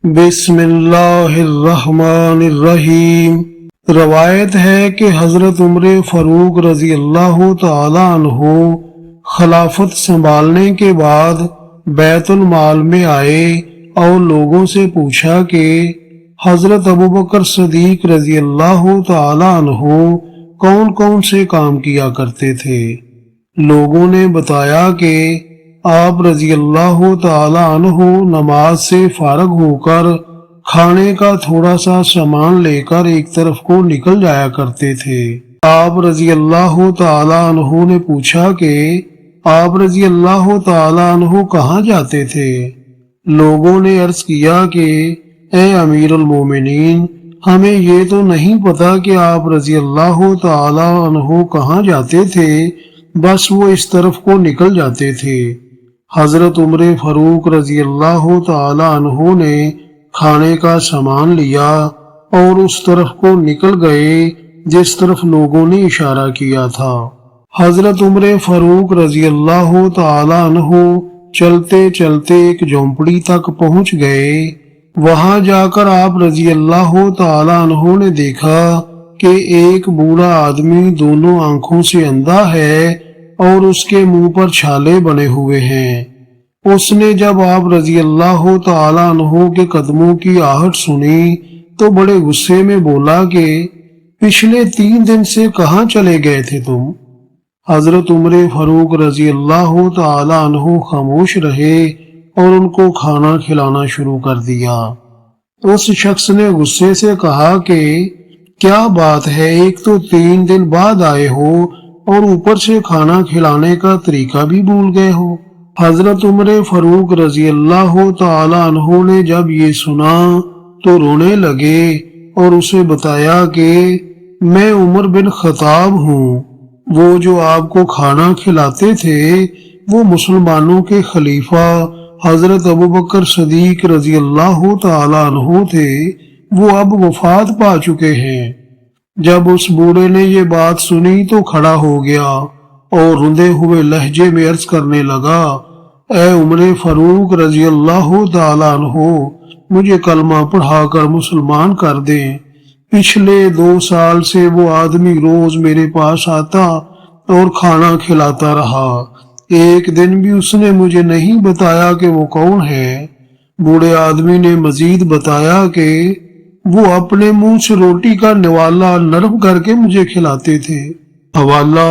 بسم اللہ الرحمن الرحیم۔ روایت ہے کہ حضرت عمر فاروق رضی اللہ تعالی عنہ خلافت سنبھالنے کے بعد بیت المال میں آئے اور لوگوں سے پوچھا کہ حضرت ابوبکر صدیق رضی اللہ تعالی عنہ کون کون سے کام کیا کرتے تھے۔ لوگوں نے بتایا کہ آپ رضی اللہ تعالی عنہ نماز سے فارغ ہو کر کھانے کا تھوڑا سا سامان لے کر ایک طرف کو نکل جایا کرتے تھے۔ آپ رضی اللہ تعالی عنہ نے پوچھا کہ آپ رضی اللہ تعالی عنہ کہاں جاتے تھے؟ لوگوں نے عرض کیا کہ اے امیر المومنین، ہمیں یہ تو نہیں پتا کہ آپ رضی اللہ تعالی عنہ کہاں جاتے تھے، بس وہ اس طرف کو نکل جاتے تھے۔ حضرت عمر فاروق رضی اللہ تعالی عنہ نے کھانے کا سامان لیا اور اس طرف کو نکل گئے جس طرف لوگوں نے اشارہ کیا تھا۔ حضرت عمر فاروق رضی اللہ تعالی عنہ چلتے چلتے ایک جھونپڑی تک پہنچ گئے۔ وہاں جا کر آپ رضی اللہ تعالی عنہ نے دیکھا کہ ایک بوڑھا آدمی دونوں آنکھوں سے اندھا ہے اور اس کے منہ پر چھالے بنے ہوئے ہیں۔ اس نے جب آپ رضی اللہ تعالی عنہ کے قدموں کی آہٹ سنی تو بڑے غصے میں بولا کہ پچھلے 3 دن سے کہاں چلے گئے تھے تم؟ حضرت عمر فاروق رضی اللہ تعالی عنہ خاموش رہے اور ان کو کھانا کھلانا شروع کر دیا۔ اس شخص نے غصے سے کہا کہ کیا بات ہے، ایک تو 3 دن بعد آئے ہو اور اوپر سے کھانا کھلانے کا طریقہ بھی بھول گئے ہو۔ حضرت عمر فاروق رضی اللہ تعالی عنہ نے جب یہ سنا تو رونے لگے اور اسے بتایا کہ میں عمر بن خطاب ہوں، وہ جو آپ کو کھانا کھلاتے تھے وہ مسلمانوں کے خلیفہ حضرت ابوبکر صدیق رضی اللہ تعالی عنہ تھے، وہ اب وفات پا چکے ہیں۔ جب اس بوڑھے نے یہ بات سنی تو کھڑا ہو گیا اور رندے ہوئے لہجے میں عرض کرنے لگا، اے عمر فاروق رضی اللہ تعالی عنہ، مجھے کلمہ پڑھا کر مسلمان کر دیں۔ پچھلے 2 سال سے وہ آدمی روز میرے پاس آتا اور کھانا کھلاتا رہا، ایک دن بھی اس نے مجھے نہیں بتایا کہ وہ کون ہے۔ بوڑھے آدمی نے مزید بتایا کہ وہ اپنے منہ سے روٹی کا نوالا نرم کر کے مجھے کھلاتے تھے۔ حوالہ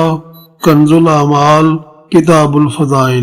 کنز الاعمال، کتاب الفضائل۔